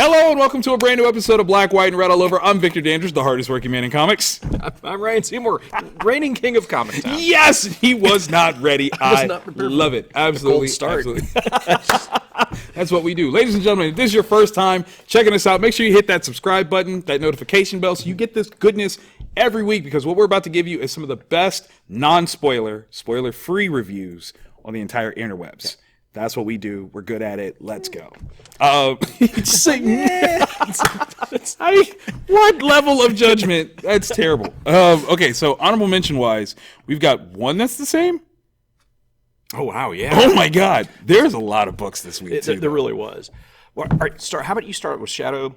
Hello and welcome to a brand new episode of Black, White, and Red All Over. I'm Victor Dandridge, the hardest working man in comics. I'm Ryan Seymour, reigning king of Comic Town. Yes, he was not ready. I love it. Absolutely. Start. Absolutely. That's what we do. Ladies and gentlemen, if this is your first time checking us out, make sure you hit that subscribe button, that notification bell, so you get this goodness every week, because what we're about to give you is some of the best non-spoiler, spoiler-free reviews on the entire interwebs. Yeah. That's what we do. We're good at it. Let's go. What level of judgment? That's terrible. Okay, so honorable mention wise, we've got one that's the same. Oh wow, yeah. Oh my God, there's a lot of books this week. There really was. Well, all right, how about you start with Shadow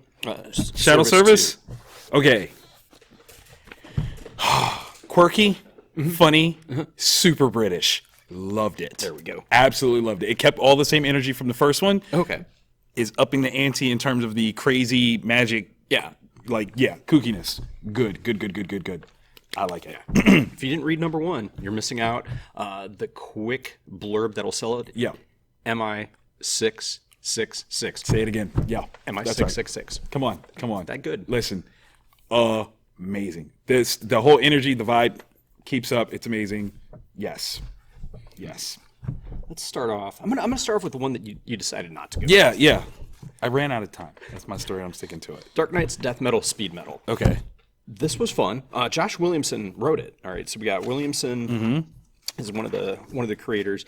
Service? Okay. Quirky, funny, super British. Loved it. There we go. Absolutely loved it. It kept all the same energy from the first one. Okay. Is upping the ante in terms of the crazy magic. Yeah. Kookiness. Good. I like it. If you didn't read number one, you're missing out. The quick blurb that'll sell it. Yeah. MI 666. Say it again. Yeah. MI 666. Come on. That good. Listen. Amazing. The whole energy, the vibe keeps up. It's amazing. Yes. Let's start off. I'm gonna start off with the one that you decided not to go. Yeah. I ran out of time. That's my story. I'm sticking to it. Dark Knight's Death Metal Speed Metal. Okay. This was fun. Josh Williamson wrote it. All right, so we got Williamson is one of the creators.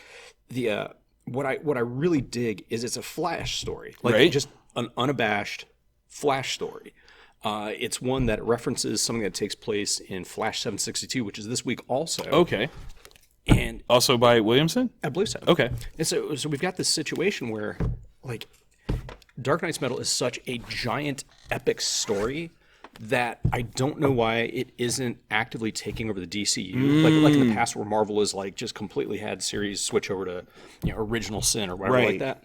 The what I really dig is it's a Flash story, just an unabashed Flash story. It's one that references something that takes place in Flash 762, which is this week also. Okay. And also by Williamson? I believe so. Okay. And so we've got this situation where, Dark Knight's Metal is such a giant epic story that I don't know why it isn't actively taking over the DCU. Like in the past where Marvel has just completely had series switch over to Original Sin or whatever like that.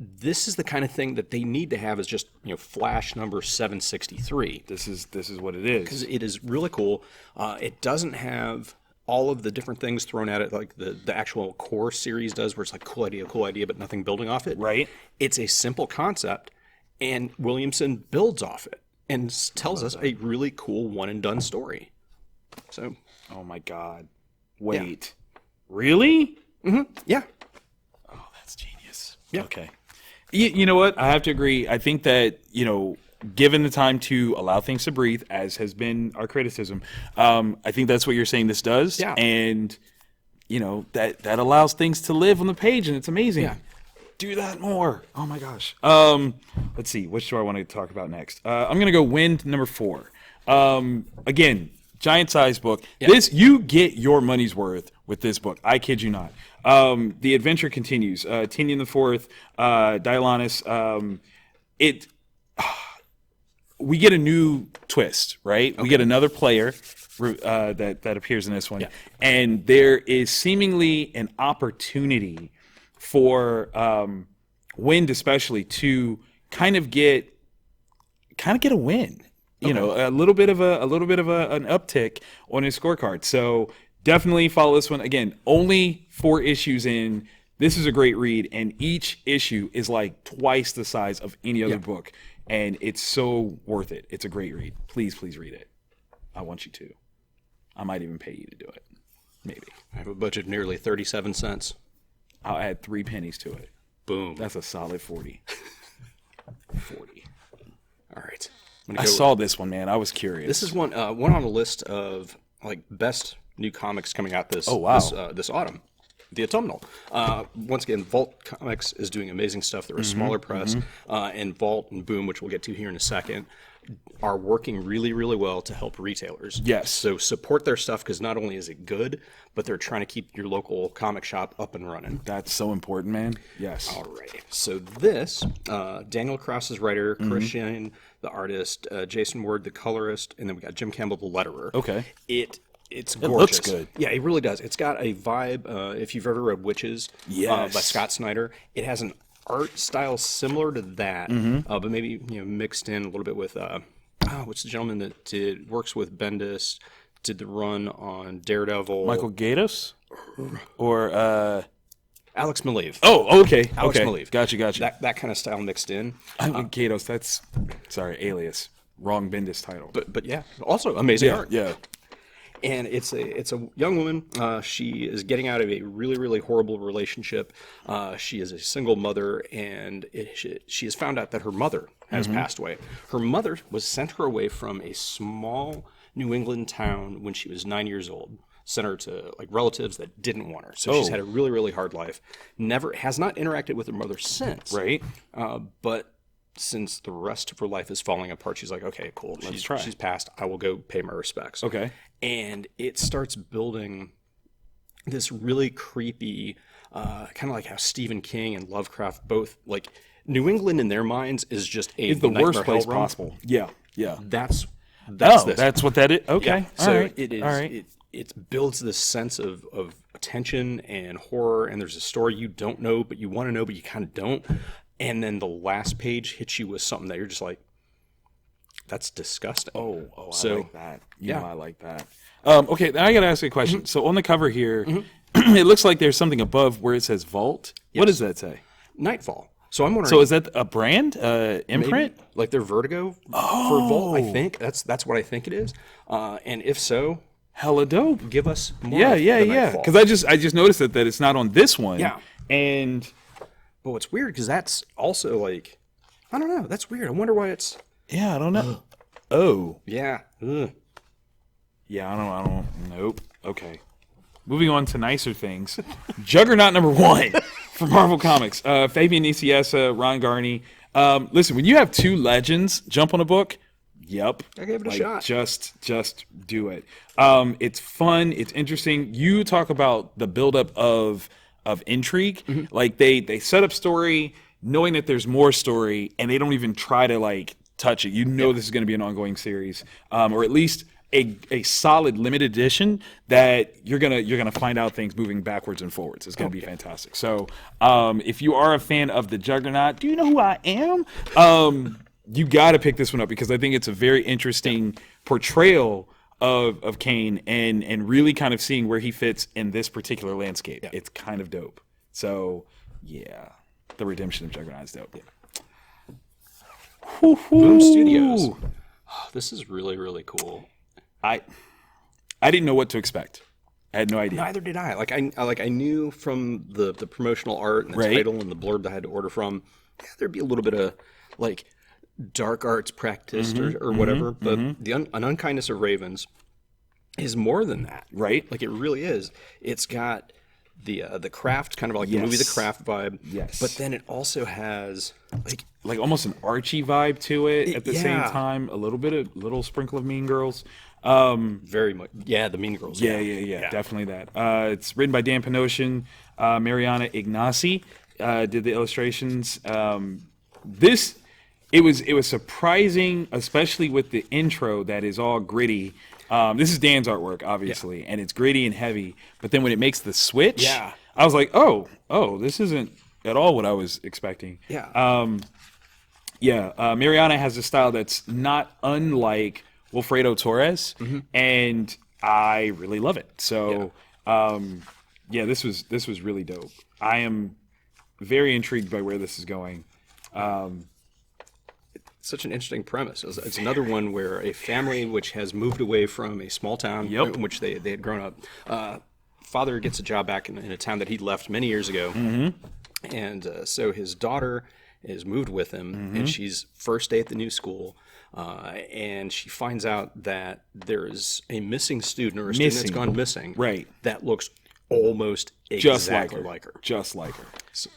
This is the kind of thing that they need to have as just Flash number 763. This is what it is. Because it is really cool. It doesn't have all of the different things thrown at it like the actual core series does, where it's cool idea, but nothing building off it. Right. It's a simple concept, and Williamson builds off it and tells us a really cool one and done story. So. Oh my God. Wait. Yeah. Really? Mm-hmm. Yeah. Oh, that's genius. Yeah. Okay. You know what? I have to agree. I think that, given the time to allow things to breathe, as has been our criticism, I think that's what you're saying this does. Yeah. And, that allows things to live on the page, and it's amazing. Yeah. Do that more. Oh, my gosh. Let's see. Which do I want to talk about next? I'm going to go Wynd number 4. Again, giant size book. Yeah. You get your money's worth with this book. I kid you not. The adventure continues. Tinian the Fourth, Dialanus. We get a new twist, right? Okay. We get another player that appears in this one, and there is seemingly an opportunity for Wynd, especially, to kind of get a win. A little bit of an uptick on his scorecard. So definitely follow this one. Again, only 4 issues in. This is a great read, and each issue is twice the size of any other book, and it's so worth it. It's a great read. Please read it. I want you to. I might even pay you to do it. Maybe. I have a budget of nearly 37 cents. I'll add 3 pennies to it. Boom. That's a solid 40. 40. All right. I saw this one, man. I was curious. This is one on the list of best new comics coming out this autumn. The Autumnal. Once again, Vault Comics is doing amazing stuff. They're a smaller press, and Vault and Boom, which we'll get to here in a second, are working really, really well to help retailers. Yes. So support their stuff, because not only is it good, but they're trying to keep your local comic shop up and running. That's so important, man. Yes. All right. So this, Daniel Krause's writer, Christian, the artist, Jason Ward, the colorist, and then we got Jim Campbell, the letterer. Okay. It's gorgeous. It looks good. Yeah, it really does. It's got a vibe. If you've ever read Witches by Scott Snyder, it has an art style similar to that, but maybe mixed in a little bit with what's the gentleman that works with Bendis, did the run on Daredevil? Michael Gaius, or Alex Maleev. Oh, okay. Alex okay. Maleev. Gotcha. That kind of style mixed in. Gatos, that's... Sorry, Alias. Wrong Bendis title. But yeah, also amazing art. Yeah. And it's a young woman. She is getting out of a really horrible relationship. She is a single mother, and she has found out that her mother has passed away. Her mother was sent her away from a small New England town when she was 9 years old. Sent her to like relatives that didn't want her. So she's had a really hard life. Has not interacted with her mother since. Right. But since the rest of her life is falling apart, she's like, okay, cool. She's passed. I will go pay my respects. Okay. And it starts building this really creepy, kind of like how Stephen King and Lovecraft both, like, New England in their minds is just the worst place possible. Yeah. That's this. This. That's what that is. Okay. Yeah. So right. it is. All right. It builds this sense of tension and horror, and there's a story you don't know, but you want to know, but you kind of don't. And then the last page hits you with something that you're just like, that's disgusting. Oh, so, I like that. I like that. Okay, now I got to ask you a question. So on the cover here, it looks like there's something above where it says Vault. Yes. What does that say? Nightfall. So I'm wondering. So is that a brand, imprint? Maybe, like their Vertigo for Vault, I think. That's what I think it is. And if so, hella dope. Give us more. Yeah. Because I just noticed that it's not on this one. Yeah. And but what's weird because that's also like, I don't know. That's weird. I wonder why it's. Yeah, I don't know. Oh. Yeah. Ugh. Yeah, I don't. Nope. Okay. Moving on to nicer things. Juggernaut #1 from Marvel Comics. Fabian Nicieza, Ron Garney. Listen, when you have two legends jump on a book, yep. I gave it a shot. Just do it. It's fun. It's interesting. You talk about the buildup of intrigue. Mm-hmm. Like they set up story knowing that there's more story, and they don't even try to like touch it. You know this is going to be an ongoing series, or at least a solid limited edition that you're gonna find out things moving backwards and forwards. It's gonna be fantastic. So if you are a fan of the Juggernaut, do you know who I am? You got to pick this one up because I think it's a very interesting portrayal of Kane and really kind of seeing where he fits in this particular landscape. Yeah. It's kind of dope. So yeah, the redemption of Juggernaut is dope. Yeah. Boom Studios. This is really cool. I didn't know what to expect. I had no idea. Neither did I. I knew from the promotional art and the title and the blurb that I had to order from, there'd be a little bit of like dark arts practiced or whatever. But an Unkindness of Ravens is more than that. Right. Like it really is. It's got the craft, kind of like the movie The Craft vibe. Yes. But then it also has like almost an Archie vibe to it at the same time. A little sprinkle of Mean Girls. Very much. Yeah, the Mean Girls. Yeah. Definitely that. It's written by Dan Panosian. Mariana Ignacy did the illustrations. It was surprising, especially with the intro that is all gritty. This is Dan's artwork, obviously, and it's gritty and heavy. But then when it makes the switch, I was like, oh, this isn't at all what I was expecting. Mariana has a style that's not unlike Wilfredo Torres, and I really love it. So, this was really dope. I am very intrigued by where this is going. Such an interesting premise. It's another one where a family which has moved away from a small town in which they had grown up. Father gets a job back in a town that he left many years ago, and so his daughter is moved with him, and she's first day at the new school. And she finds out that there is a missing student or a student that's gone missing. Right. That looks almost exactly like her. Just like her.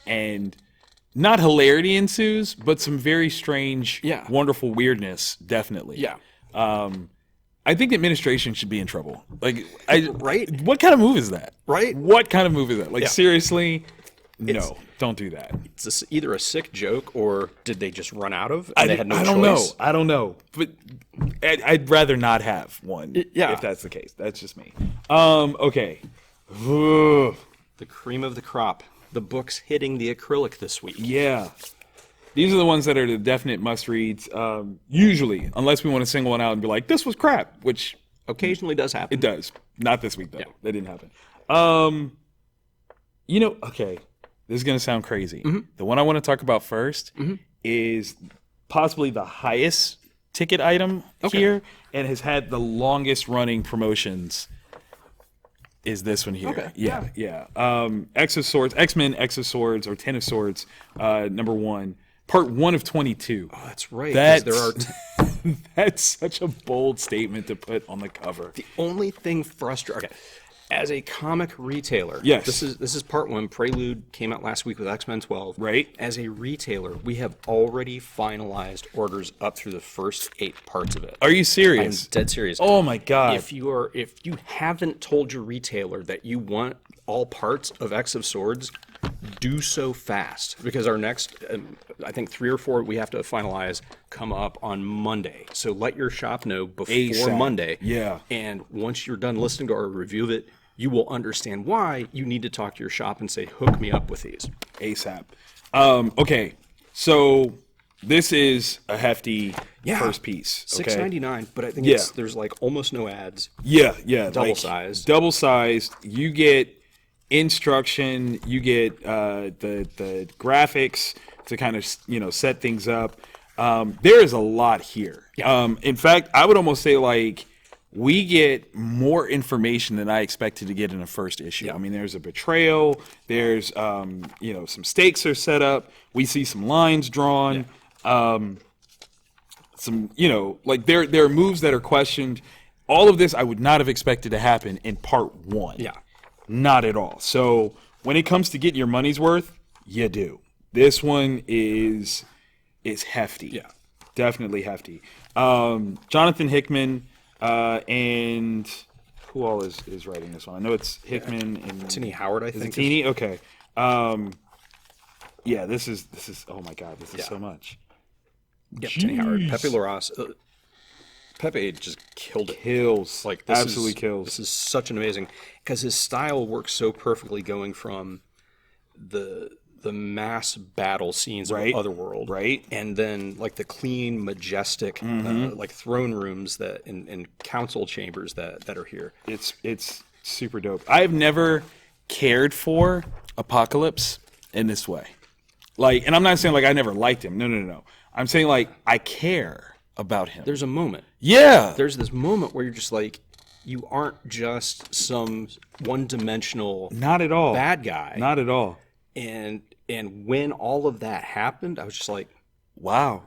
And not hilarity ensues, but some very strange, wonderful weirdness, definitely. Yeah. I think the administration should be in trouble. Like, right? What kind of move is that? Right? What kind of move is that? Like, seriously, no, don't do that. It's either a sick joke or did they just run out of and they had no choice? I don't know. But I'd rather not have one if that's the case. That's just me. Okay. The cream of the crop. The books hitting the acrylic this week. Yeah. These are the ones that are the definite must-reads, usually, unless we want to single one out and be like, this was crap, which occasionally does happen. It does. Not this week, though. Yeah. That didn't happen. Okay. This is going to sound crazy. The one I want to talk about first is possibly the highest ticket item here and has had the longest running promotions. Is this one here? Okay. Yeah. X of Swords, X-Men X of Swords, or 10 of Swords, number 1, part 1 of 22. Oh, that's right. 'Cause there are That's such a bold statement to put on the cover. the only thing frustrating. Okay. As a comic retailer, Yes. this is part 1. Prelude came out last week with X-Men 12. Right. As a retailer, we have already finalized orders up through the first 8 parts of it. Are you I'm serious? dead serious. Oh my God. If you haven't told your retailer that you want all parts of X of Swords, do so fast, because our next, I think 3 or 4 we have to finalize come up on Monday. So let your shop know before ASAP. Monday. Yeah. And once you're done listening to our review of it, you will understand why you need to talk to your shop and say, hook me up with these. ASAP. Okay, so this is a hefty first piece. Okay? $6.99, but I think there's like almost no ads. Yeah. Double sized. Double sized. You get instruction. You get the graphics to kind of set things up. There is a lot here. In fact, I would almost say like we get more information than I expected to get in a first issue. I mean, there's a betrayal. There's some stakes are set up. We see some lines drawn. Some like there are moves that are questioned. All of this I would not have expected to happen in part 1. Yeah. Not at all. So when it comes to getting your money's worth, you do. This one is hefty. Yeah. Definitely hefty. Jonathan Hickman and who all is writing this one? I know it's Hickman and Tini Howard, I think. Is it Tini? Okay. This is oh my God, this is so much. Yeah, Tini Howard. Pepe Larraz. Pepe just killed it. Kills. Like absolutely kills. This is such an amazing, because his style works so perfectly, going from the mass battle scenes of Otherworld, right, and then like the clean, majestic, like throne rooms that and council chambers that are here. It's super dope. I've never cared for Apocalypse in this way. Like, and I'm not saying like I never liked him. No. I'm saying like I care about him. There's a moment. Yeah. There's this moment where you're just like, you aren't just some one-dimensional not at all bad guy. Not at all. And when all of that happened, I was just like, wow.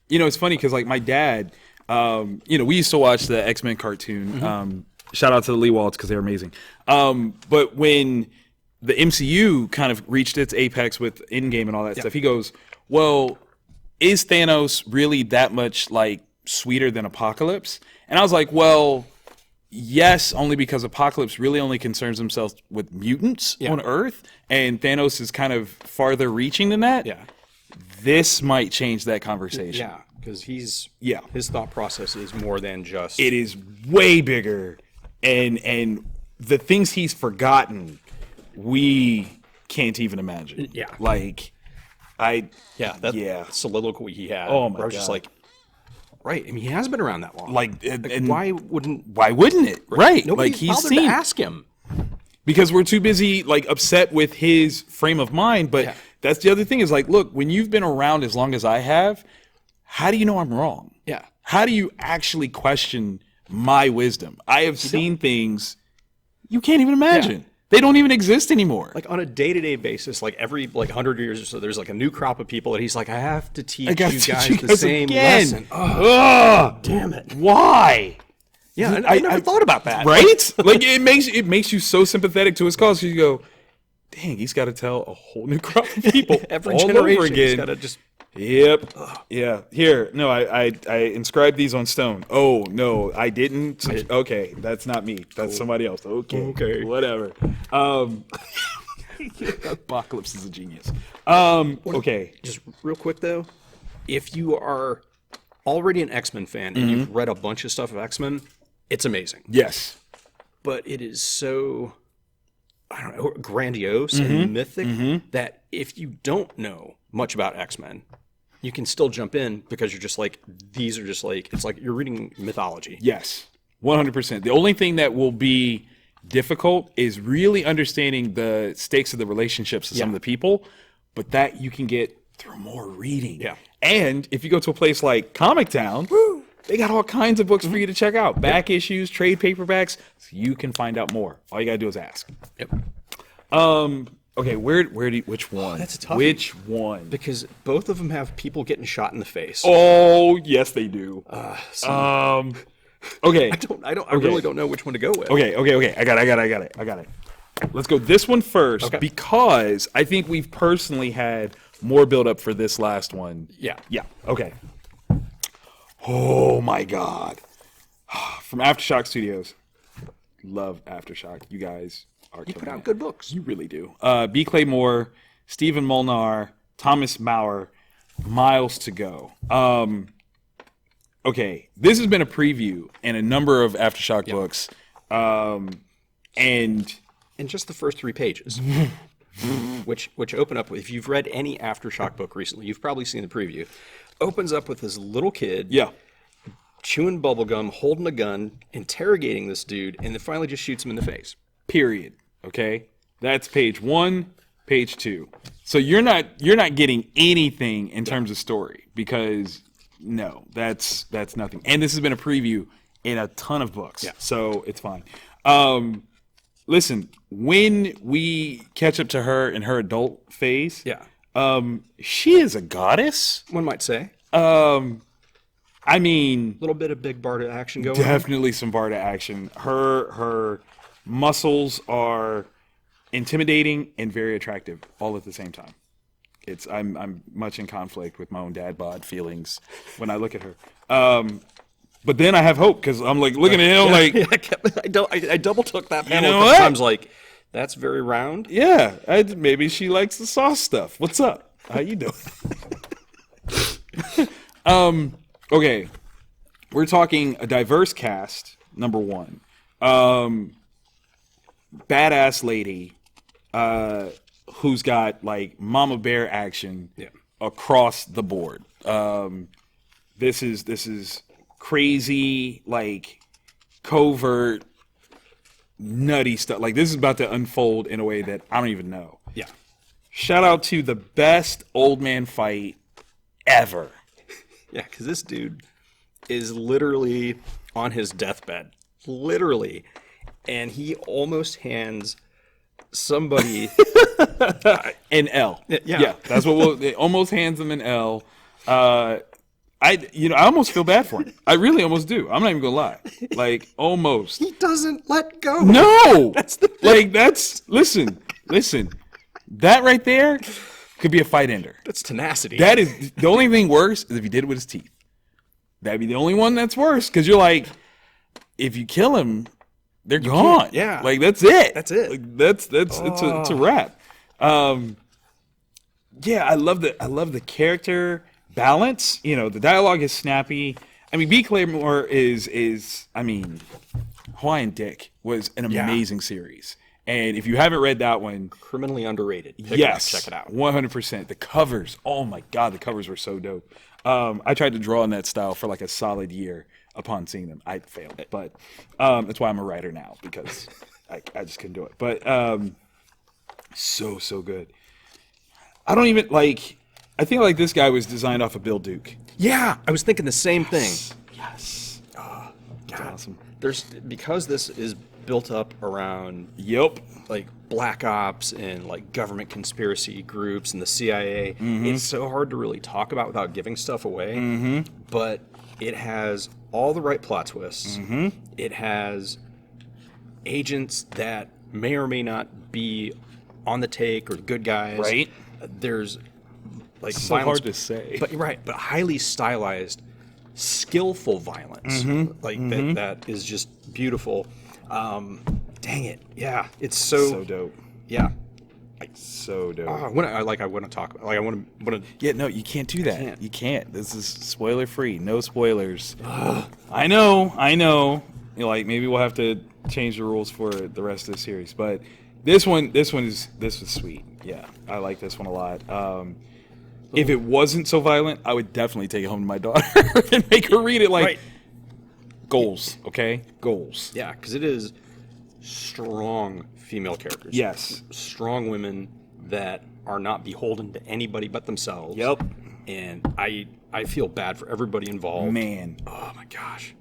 It's funny because like my dad, we used to watch the X-Men cartoon. Shout out to the Lee Waltz because they're amazing. But when the MCU kind of reached its apex with Endgame and all that stuff, he goes, well, is Thanos really that much like sweeter than Apocalypse? And I was like, well, yes, only because Apocalypse really only concerns himself with mutants on Earth, and Thanos is kind of farther reaching than that. Yeah. This might change that conversation. Yeah, because his thought process is more than just... It is way bigger, and the things he's forgotten, we can't even imagine. Yeah. Like, that soliloquy he had. Oh my I was God. just like, right. I mean, he has been around that long. Like, and why wouldn't it? Right. Nobody like he's bothered seen to ask him. because we're too busy like upset with his frame of mind. But that's the other thing is like, look, when you've been around as long as I have, how do you know I'm wrong? Yeah. How do you actually question my wisdom? I have seen things you can't even imagine. Yeah. They don't even exist anymore. Like on a day-to-day basis, like every 100 years or so, there's like a new crop of people that he's like, I have to teach you guys the same lesson. Oh, damn it. Why? Yeah, I never thought about that. Right? Like it makes you so sympathetic to his cause. You go, dang, he's got to tell a whole new crop of people Every all generation over again. he's got to just... Yep. Yeah. Here. No, I inscribed these on stone. Oh, no, I didn't. Okay, that's not me. That's somebody else. Okay. Whatever. Apocalypse is a genius. Okay. Just real quick, though. If you are already an X-Men fan and you've read a bunch of stuff of X-Men, it's amazing. Yes. But it is so, I don't know, grandiose and mythic that if you don't know much about X-Men, you can still jump in because you're just like, these are just like, it's like you're reading mythology. Yes. 100%. The only thing that will be difficult is really understanding the stakes of the relationships of some of the people, but that you can get through more reading. Yeah. And if you go to a place like Comic Town, they got all kinds of books for you to check out. Back issues, trade paperbacks. So you can find out more. All you got to do is ask. Yep. Okay, which one? That's a tough Which one? Because both of them have people getting shot in the face. Oh, yes, they do. Okay. I really don't know which one to go with. Okay. I got it. Let's go this one first because I think we've personally had more build up for this last one. Yeah. Yeah. Okay. Oh my God. From AfterShock Studios. Love AfterShock. You guys are You put killing out it. good books. You really do. B. Clay Moore, Stephen Molnar, Thomas Maurer, Miles to Go. Okay, this has been a preview in a number of AfterShock books, and In just the first 3 pages, which open up with, if you've read any AfterShock book recently, you've probably seen the preview. Opens up with this little kid chewing bubblegum, holding a gun, interrogating this dude, and then finally just shoots him in the face. period. Okay, that's page 1, page 2. So you're not getting anything in terms of story because no, that's nothing. And this has been a preview in a ton of books, so it's fine. Listen, when we catch up to her in her adult phase, she is a goddess. One might say. I mean, A little bit of big Barda action going on. definitely some Barda action. Her muscles are intimidating and very attractive all at the same time. I'm much in conflict with my own dad bod feelings when I look at her. But then I have hope because I'm like looking at him like, I double took that panel know a couple what? times. Like, that's very round. yeah, maybe she likes the sauce stuff. What's up? How you doing? Okay, we're talking a diverse cast. Number 1, badass lady, who's got like mama bear action across the board. This is crazy, like covert, nutty stuff. Like this is about to unfold in a way that I don't even know. Yeah. Shout out to the best old man fight ever. Yeah, because this dude is literally on his deathbed. Literally. And he almost hands somebody An L. Yeah. That's what it almost hands him an L. I almost feel bad for him. I really almost do. I'm not even gonna lie. Like almost. He doesn't let go. No. Listen. That right there could be a fight ender. That's tenacity. That is the only thing worse is if he did it with his teeth. That'd be the only one that's worse because you're like, if you kill him, they're gone. Yeah. Like that's it. That's it. Like, it's a wrap. Yeah, I love the character balance. You know, the dialogue is snappy. I mean, B. Claymore is Hawaiian Dick was an amazing series. And if you haven't read that one, Criminally underrated. Check it out. 100%. The covers, oh my God, the covers were so dope. I tried to draw in that style for like a solid year. Upon seeing them, I failed. But that's why I'm a writer now because I just couldn't do it. But so good. I don't even like. I think like this guy was designed off of Bill Duke. Yeah, I was thinking the same thing. Yes. Oh, God. awesome. Because this is built up around Yep. like black ops and like government conspiracy groups and the CIA. It's so hard to really talk about without giving stuff away. But it has all the right plot twists. It has agents that may or may not be on the take or good guys. Right. There's like So violence, hard to say. but highly stylized, skillful violence. Like that is just beautiful. Dang it, yeah, it's So dope. yeah. So dope. I want to talk about. Like I want to. Yeah, no, you can't do that. can't. You can't. This is spoiler free. No spoilers. I know. You know, like maybe we'll have to change the rules for the rest of the series, but this was sweet. Yeah, I like this one a lot. If it wasn't so violent, I would definitely take it home to my daughter and make her read it. Like goals, okay? Goals. Yeah, because it is strong female characters. Yes. Strong women that are not beholden to anybody but themselves. Yep. And I feel bad for everybody involved. Man. Oh my gosh.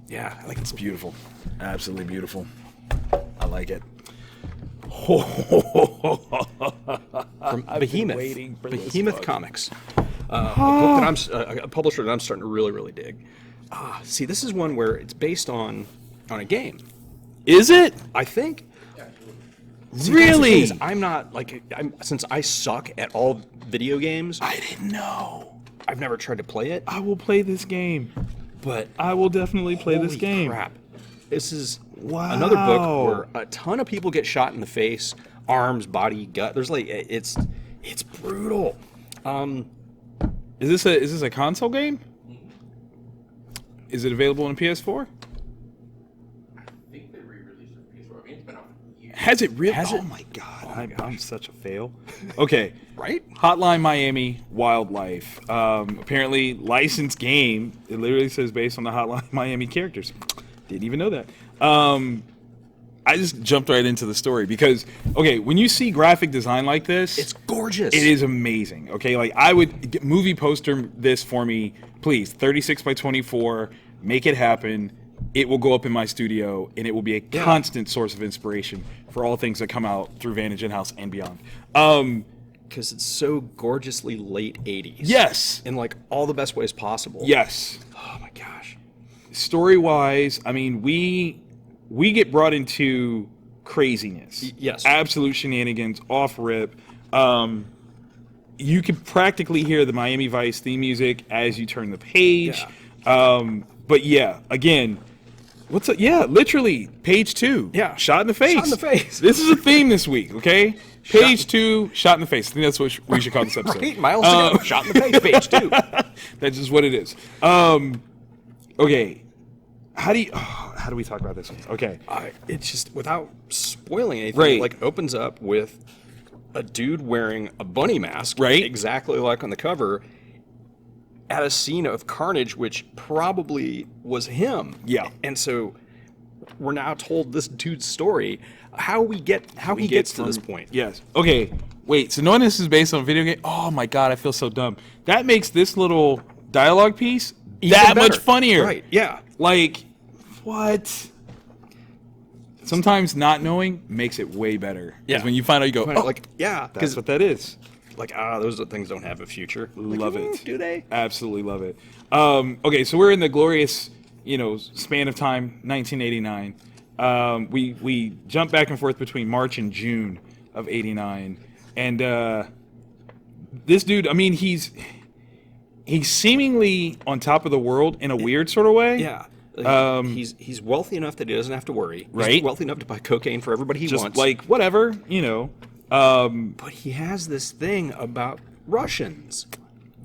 Yeah, I think it's beautiful. Absolutely beautiful. I like it. From Behemoth. waiting for this Behemoth book. Comics. A book that a publisher that I'm starting to really, really dig. See, this is one where it's based on a game. Is it? I think. See, Really? that's the thing is, I'm not like since I suck at all video games. I didn't know. I've never tried to play it, I will play this game. but I will definitely play this holy game. crap! This is Wow. another book where a ton of people get shot in the face, arms, body, gut. There's like it's brutal. Is this a console game? Is it available on PS4? I think they re-released it for PS4. I mean, it's been out for years. Has it really? Has oh it? my god! I'm such a fail. Okay. Right? Hotline Miami Wildlife. Apparently licensed game. It literally says based on the Hotline Miami characters. Didn't even know that. I just jumped right into the story because, okay, when you see graphic design like this, It's gorgeous. it is amazing. Okay, like I would movie poster this for me, please. 36 by 24. Make it happen. It will go up in my studio, and it will be a constant source of inspiration for all things that come out through Vantage In-House and beyond. Because it's so gorgeously late 80s. Yes. In like all the best ways possible. Yes. Oh my gosh. Story-wise, I mean, we get brought into craziness. Yes. Absolute shenanigans, off rip. You could practically hear the Miami Vice theme music as you turn the page. But yeah, again, literally, page 2. Yeah. Shot in the face. Shot in the face. This is a theme this week, okay? Page 2, shot in the face. I think that's what we should call this episode. Right? Miles to go. Shot in the face. Page 2. That's just what it is. Okay. How do we talk about this one? Okay. It's just without spoiling anything. Right. It like opens up with a dude wearing a bunny mask, Right. exactly like on the cover, at a scene of carnage, which probably was him. Yeah. And so we're now told this dude's story, how he gets to this point. Yes. Okay. Wait. So knowing this is based on a video game. Oh my god, I feel so dumb. That makes this little dialogue piece Even that much better. funnier. Right. Yeah. Like, what? Sometimes not knowing makes it way better. Yeah. Because when you find out, you go, oh, Like, yeah, that's because what that is. like those things don't have a future. Love Like, it. Do they? Absolutely love it. Okay, so we're in the glorious, span of time, 1989. We jump back and forth between March and June of '89, and this dude, I mean, he's seemingly on top of the world in a weird sort of way. Yeah. He's wealthy enough that he doesn't have to worry. Right. He's wealthy enough to buy cocaine for everybody he Just wants. like whatever. But he has this thing about Russians.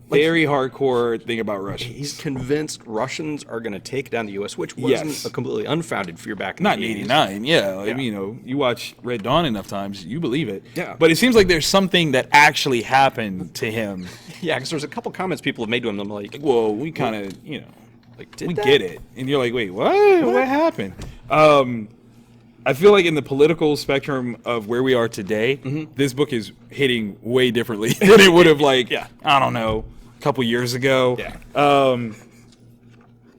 Very hardcore thing about Russia. He's convinced Russians are going to take down the U.S., which wasn't Yes. a completely unfounded fear back in Not in the 80s. '89, yeah. Like, Yeah. you watch Red Dawn enough times, you believe it. Yeah. But it seems like there's something that actually happened to him. Yeah, because there's a couple comments people have made to him. I'm like, Well, we kind of, like did we that? get it. And you're like, wait, what? What happened? I feel like in the political spectrum of where we are today, this book is hitting way differently than it would have, Yeah. I don't know, a couple years ago. Yeah.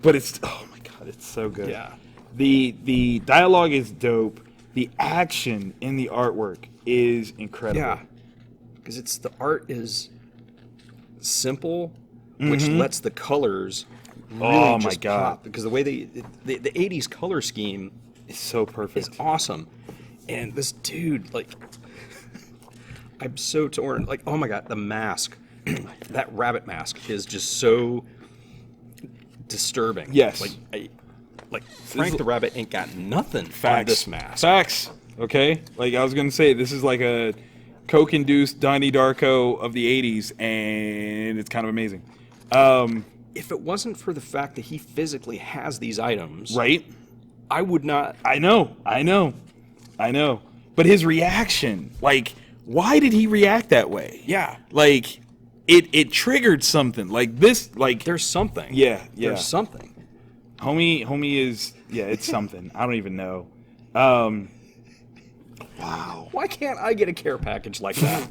But it's, oh my God, it's so good. Yeah. The dialogue is dope. The action in the artwork is incredible. Yeah, because the art is simple, which lets the colors really Oh my just God. pop. Because the way the 80s color scheme It's so perfect. is awesome. And this dude, like, I'm so torn. Like, oh my God, the mask, that rabbit mask is just so disturbing. Yes. Like Frank the Rabbit ain't got nothing on Facts. this mask. Facts. Okay? Like, I was going to say, this is like a Coke-induced Donnie Darko of the 80s, and it's kind of amazing. If it wasn't for the fact that he physically has these items, Right? I would not. I know. But his reaction, like, why did he react that way? Yeah, Like, it triggered something. Like, this, like, there's something. yeah. There's something. Homie is, yeah, it's something. I don't even know. Wow. Why can't I get a care package like that?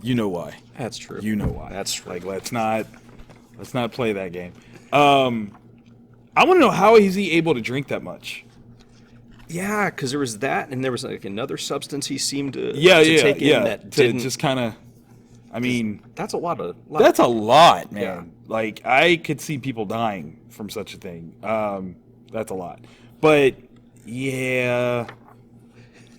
You know why. That's true. You know why. That's true. Like, let's not play that game. I want to know, how is he able to drink that much? Yeah, because there was that, and there was like another substance he seemed to take in that to didn't. just kind of. I mean, That's a lot. that's a lot, man. Yeah. Like, I could see people dying from such a thing. That's a lot. But yeah,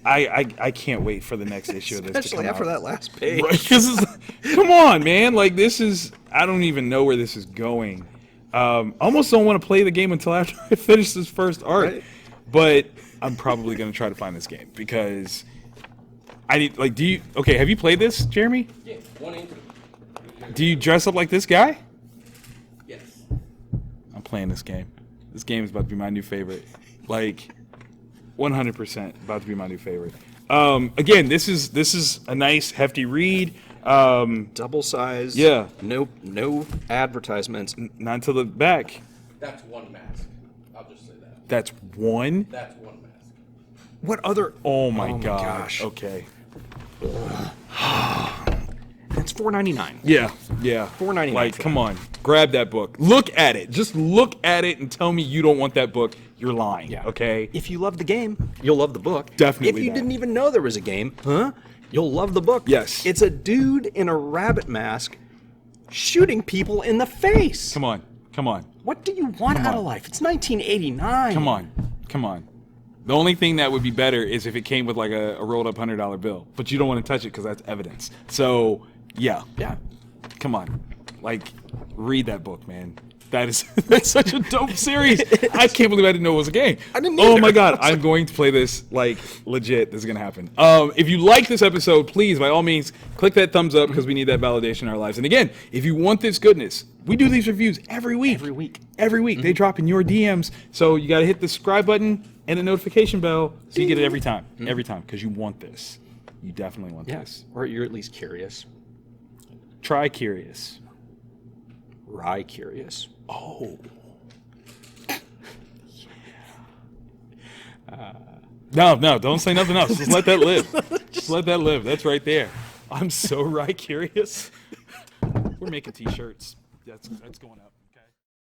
I can't wait for the next issue of this to Especially come after out. that last page. Right, 'cause come on, man. Like, this is, I don't even know where this is going. Almost don't want to play the game until after I finish this first arc. Right. But I'm probably going to try to find this game because I need, like, have you played this, Jeremy? Yeah, 1 and 2. Do you dress up like this guy? Yes. I'm playing this game. This game is about to be my new favorite. Like, 100% about to be my new favorite. Again, this is a nice hefty read. Double size. Yeah. No advertisements. Not until the back. That's one mask. I'll just say that. That's one. That's one mask. What other? Oh my my gosh. gosh. Okay. It's $4.99. Yeah. $4.99 Like, for come on, grab that book. Look at it. Just look at it and tell me you don't want that book. You're lying. Yeah. Okay. If you love the game, you'll love the book. Definitely If you that. didn't even know there was a game, you'll love the book. Yes. It's a dude in a rabbit mask shooting people in the face. Come on. What do you want out of life? It's 1989. Come on. The only thing that would be better is if it came with like a rolled up $100 bill, but you don't want to touch it because that's evidence. So yeah. Come on, like, read that book, man. That's such a dope series. I can't believe I didn't know it was a game. I didn't Oh either. my god, I'm going to play this, like, legit. This is gonna happen. If you like this episode, please, by all means, click that thumbs up because we need that validation in our lives. And again, if you want this goodness, we do these reviews every week. Every week. They drop in your DMs. So you gotta hit the subscribe button and the notification bell so you get it every time. Every time, because you want this. You definitely want this. Or you're at least curious. Try curious. Rye curious. Oh. No, don't say nothing else. Just let that live. Just let that live. That's right there. I'm so right curious. We're making t-shirts. That's going up.